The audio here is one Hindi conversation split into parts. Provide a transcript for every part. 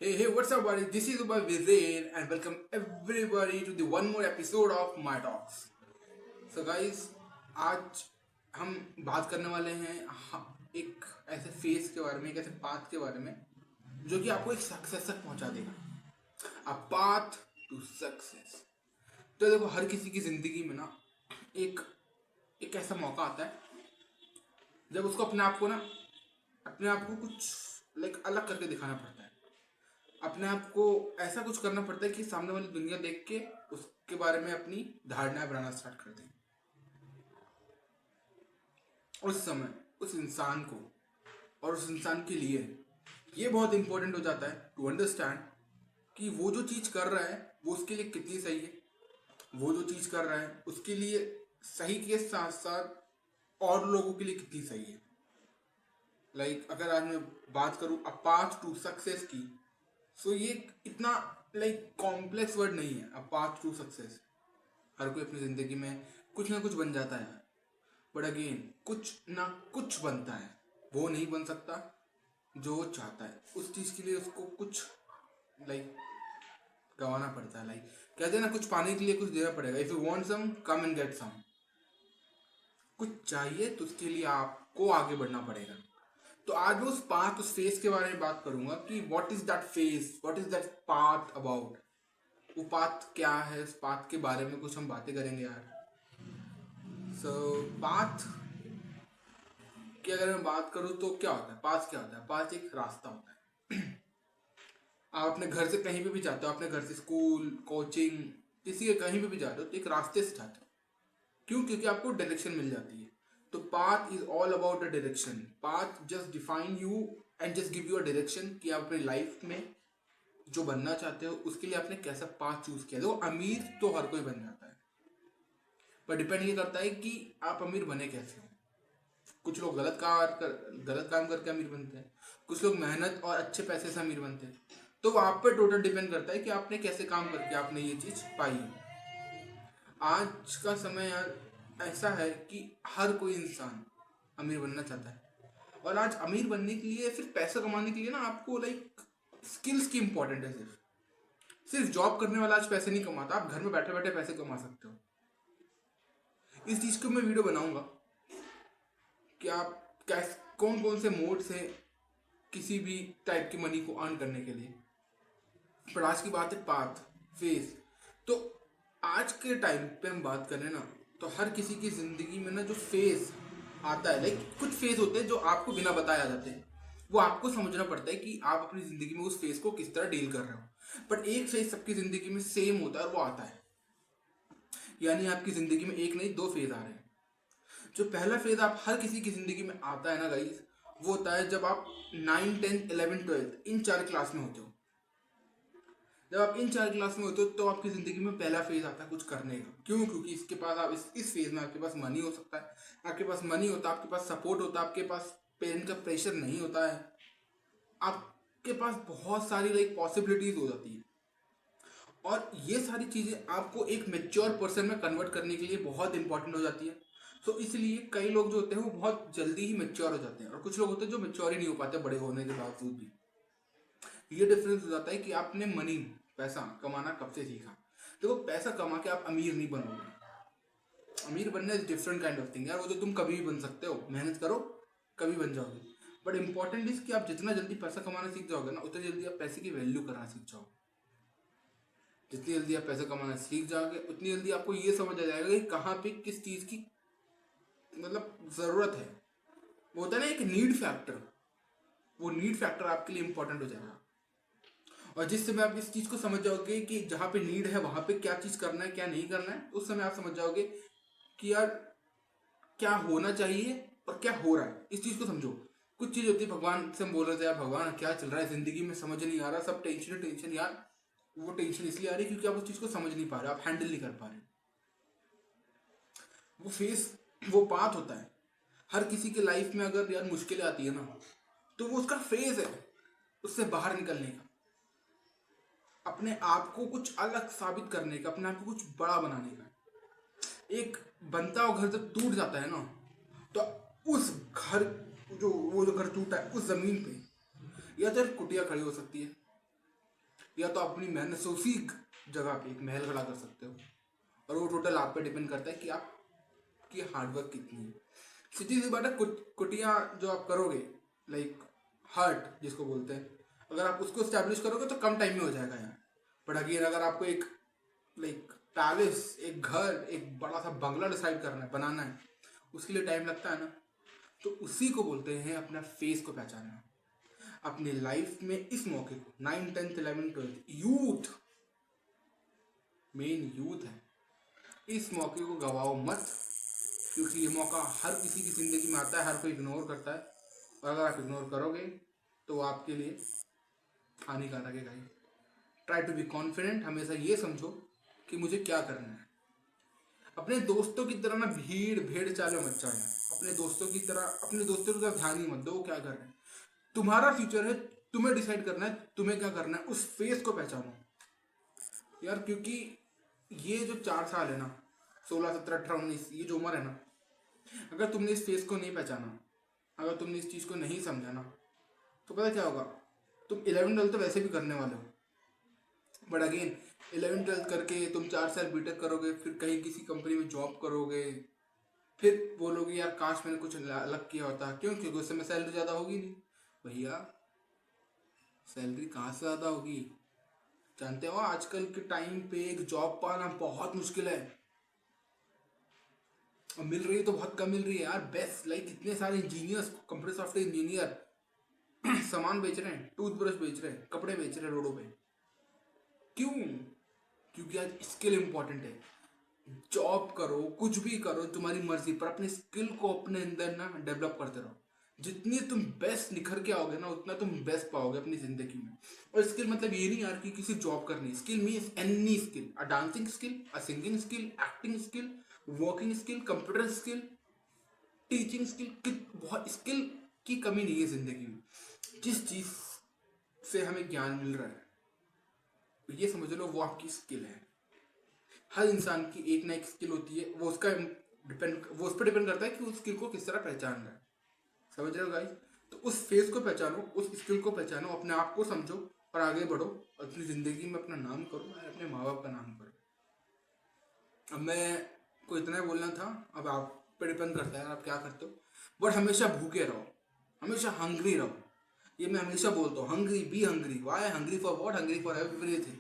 Hey, what's up, buddy? This is Ubay Viren, and welcome everybody to the one more episode of My Talks. So, guys, आज हम बात करने वाले हैं एक ऐसे फेस के बारे में, एक ऐसे पाथ के बारे में जो कि आपको एक सक्सेस तक पहुंचा देगा। A path to success. तो देखो, हर किसी की जिंदगी में ना एक एक ऐसा मौका आता है जब उसको अपने आप को कुछ अलग करके दिखाना पड़ता है। अपने आप को ऐसा कुछ करना पड़ता है कि सामने वाली दुनिया देख के उसके बारे में अपनी धारणाएं बनाना स्टार्ट कर दें। उस समय उस इंसान को और उस इंसान के लिए ये बहुत इंपॉर्टेंट हो जाता है टू अंडरस्टैंड कि वो जो चीज़ कर रहा है वो उसके लिए कितनी सही है। वो जो चीज़ कर रहा है उसके लिए सही के साथ साथ और लोगों के लिए कितनी सही है। अगर आज मैं बात करूँ अ पाथ टू सक्सेस की, सो ये इतना कॉम्प्लेक्स वर्ड नहीं है। अ पाथ टू सक्सेस, हर कोई अपनी ज़िंदगी में कुछ ना कुछ बन जाता है, बट अगेन कुछ ना कुछ बनता है। वो नहीं बन सकता जो वो चाहता है। उस चीज़ के लिए उसको कुछ गंवाना पड़ता है। कहते हैं ना, कुछ पाने के लिए कुछ देना पड़ेगा। If you want some, come and get some. कुछ चाहिए तो उसके लिए आपको आगे बढ़ना पड़ेगा। तो आज मैं उस पाथ, उस फेस के बारे में बात करूंगा कि what is that face, what is that path about. वो पाथ क्या है, उस पाथ के बारे में कुछ हम बातें करेंगे यार। सो पाथ की अगर मैं बात करूँ तो क्या होता है पाथ? क्या होता है पाथ? एक रास्ता होता है। आप अपने घर से कहीं पे भी जाते हो, अपने घर से स्कूल, कोचिंग, किसी के कहीं पे भी जाते हो तो एक रास्ते से जाते हो। क्यों? क्योंकि आपको डायरेक्शन मिल जाती है। तो path is all about a direction. Path just define you and just give you a direction कि आप अपनी लाइफ में जो बनना चाहते हो उसके लिए आपने कैसा पाथ चूज किया। देखो, अमीर तो हर कोई बन जाता है, पर डिपेंड ये करता है कि आप अमीर बने कैसे हो। कुछ लोग गलत काम करके अमीर बनते हैं, कुछ लोग मेहनत और अच्छे पैसे से अमीर बनते हैं। तो वो आप पे टोटल डिपेंड करता है कि आपने कैसे काम करके आपने ये चीज पाई है। आज का समय यार ऐसा है कि हर कोई इंसान अमीर बनना चाहता है। और आज अमीर बनने के लिए, सिर्फ पैसा कमाने के लिए ना, आपको स्किल्स की इंपॉर्टेंट है। सिर्फ जॉब करने वाला आज पैसे नहीं कमाता। आप घर में बैठे बैठे पैसे कमा सकते हो। इस चीज को मैं वीडियो बनाऊंगा कि आप कैसे, कौन कौन से मोड से किसी भी टाइप की मनी को अर्न करने के लिए। पर आज की बात है पाथ, फेस। तो आज के टाइम पे हम बात करें ना, तो हर किसी की जिंदगी में ना जो फेस आता है, कुछ फेस होते हैं जो आपको बिना बताए आ जाते हैं। वो आपको समझना पड़ता है कि आप अपनी जिंदगी में उस फेस को किस तरह डील कर रहे हो। बट एक फेस सबकी जिंदगी में सेम होता है और वो आता है। यानी आपकी जिंदगी में एक नहीं, दो फेज आ रहे हैं। जो पहला फेज आप हर किसी की जिंदगी में आता है ना गाइस, वो होता है जब आप 9, 10, 11, 12 इन चार क्लास में होते हो। जब आप इन चार क्लास में होते हो तो आपकी जिंदगी में पहला फेज आता है कुछ करने का। क्यों? क्योंकि इसके पास आप इस फेज में आपके पास मनी हो सकता है, आपके पास मनी होता है, आपके पास सपोर्ट होता है, आपके पास पेरेंट का प्रेशर नहीं होता है, आपके पास बहुत सारी पॉसिबिलिटीज हो जाती है। और ये सारी चीज़ें आपको एक मेच्योर पर्सन में कन्वर्ट करने के लिए बहुत इंपॉर्टेंट हो जाती है। तो इसलिए कई लोग जो होते हैं वो बहुत जल्दी ही मेच्योर हो जाते हैं, और कुछ लोग होते हैं जो मेच्योर ही नहीं हो पाते बड़े होने के बावजूद भी। ये डिफरेंस हो जाता है कि आपने मनी, पैसा कमाना कब से सीखा। देखो, पैसा कमा के आप अमीर नहीं बनोगे। अमीर बनना is different kind of thing यार। वो तो तुम कभी भी बन सकते हो, मेहनत करो कभी बन जाओगे। बट इंपॉर्टेंट इज कि आप जितना जल्दी पैसा कमाना सीख जाओगे ना, उतनी जल्दी आप पैसे की वैल्यू करना सीख जाओगे। जितनी जल्दी आप पैसा कमाना सीख जाओगे उतनी जल्दी आपको ये समझ आ जाएगा कि कहाँ पे किस चीज़ की ज़रूरत है। वो होता है ना एक नीड फैक्टर, वो नीड फैक्टर आपके लिए इंपॉर्टेंट हो जाएगा। और जिस समय आप इस चीज़ को समझ जाओगे कि जहाँ पे नीड है वहाँ पे क्या चीज़ करना है, क्या नहीं करना है, उस समय आप समझ जाओगे कि यार क्या होना चाहिए और क्या हो रहा है। इस चीज़ को समझो। कुछ चीज़ होती है, भगवान से हम बोल रहे थे यार भगवान क्या चल रहा है ज़िंदगी में, समझ नहीं आ रहा, सब टेंशन टेंशन यार। वो टेंशन इसलिए आ रही है क्योंकि आप उस चीज़ को समझ नहीं पा रहे, आप हैंडल नहीं कर पा रहे। वो फेस, वो पाथ होता है। हर किसी के लाइफ में अगर यार मुश्किलें आती है ना, तो वो उसका फेज है उससे बाहर निकलने का, अपने आप को कुछ अलग साबित करने का, अपने आप को कुछ बड़ा बनाने का। एक बनता हुआ घर जब टूट जाता है ना, तो उस घर, जो वो जो घर टूटा है उस जमीन पे या तो एक कुटिया खड़ी हो सकती है, या तो अपनी मेहनत से उसी जगह पे एक महल खड़ा कर सकते हो। और वो टोटल आप पे डिपेंड करता है कि आपकी हार्डवर्क कितनी है। सीधी सी बात है, कुटिया जो आप करोगे, लाइक हर्ट जिसको बोलते हैं, अगर आप उसको स्टैब्लिश करोगे तो कम टाइम में हो जाएगा यार। बट अगेन अगर आपको एक लाइक पैलेस, एक घर, एक बड़ा सा बंगला डिसाइड करना है, बनाना है, उसके लिए टाइम लगता है ना। तो उसी को बोलते हैं अपना फेस को पहचानना। अपनी लाइफ में इस मौके को 9, 10, 11, 12 यूथ, मेन यूथ है, इस मौके को गवाओ मत, क्योंकि ये मौका हर किसी की ज़िंदगी में आता है, हर कोई इग्नोर करता है। और अगर आप इग्नोर करोगे तो आपके लिए हानिकारक है guys. Try to be confident. हमेशा ये समझो कि मुझे क्या करना है। अपने दोस्तों की तरह ना भेड़ चाले मत जाए। अपने दोस्तों की तरफ ध्यान ही मत दो वो क्या कर रहे हैं। तुम्हारा फ्यूचर है, तुम्हें डिसाइड करना है तुम्हें क्या करना है। उस फेस को पहचानो यार, क्योंकि ये जो 4 साल है ना, 16, 17, 18, 19, ये जो उम्र है ना, अगर तुमने इस फेस को नहीं पहचाना, अगर तुमने इस चीज़ को नहीं समझा ना, तो पता क्या होगा, तुम 11th 12th तो वैसे भी करने वाले हो। बट अगेन 11th 12th करके तुम 4 साल बीटेक करोगे, फिर कहीं किसी कंपनी में जॉब करोगे, फिर बोलोगे यार काश मैंने कुछ अलग किया होता। क्यों? क्योंकि उस समय सैलरी ज़्यादा होगी नहीं। भैया सैलरी कहाँ से ज़्यादा होगी? जानते हो आजकल के टाइम पे एक जॉब पाना बहुत मुश्किल है, और मिल रही है तो बहुत कम मिल रही है यार। बेस्ट लाइक इतने सारे इंजीनियर्स, कंप्यूटर सॉफ्टवेयर इंजीनियर सामान बेच रहे हैं, टूथब्रश बेच रहे हैं, कपड़े बेच रहे हैं रोडों पे। क्यों? क्योंकि आज स्किल इंपॉर्टेंट है। जॉब करो, कुछ भी करो, तुम्हारी मर्जी, पर अपने स्किल को अपने अंदर ना डेवलप करते रहो। जितनी तुम बेस्ट निखर के आओगे ना, उतना तुम बेस्ट पाओगे अपनी जिंदगी में। और स्किल मतलब ये नहीं यार कि किसी जॉब करनी। स्किल मीन्स एनी स्किल, अ डांसिंग स्किल, अ singing skill, acting skill, working skill, computer skill, teaching skill. बहुत स्किल की कमी नहीं है जिंदगी में। जिस चीज से हमें ज्ञान मिल रहा है, ये समझ लो वो आपकी स्किल है। हर इंसान की एक ना एक स्किल होती है, वो उस पर डिपेंड करता है कि उस स्किल को किस तरह पहचान रहा है। समझ रहे हो गाइस? तो उस फेस को पहचानो, उस स्किल को पहचानो, अपने आप को समझो और आगे बढ़ो। अपनी ज़िंदगी में अपना नाम करो और अपने माँ बाप का नाम करो। अब मैं को इतना ही बोलना था, अब आप पे डिपेंड करता है आप क्या करते हो। बट हमेशा भूखे रहो, हमेशा हंग्री रहो। ये मैं हमेशा बोलता हूँ, hungry, be hungry. Why hungry? For what? Hungry for everything.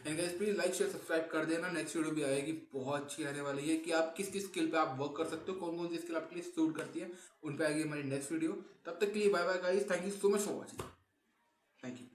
And guys please like share subscribe कर देना। नेक्स्ट वीडियो भी आएगी, बहुत अच्छी आने वाली है, कि आप किस किस स्किल पे आप वर्क कर सकते हो, कौन कौन सी स्किल आपके लिए सूट करती है, उन पे आएगी हमारी नेक्स्ट वीडियो। तब तक के लिए bye bye guys, thank you so much for watching. Thank you.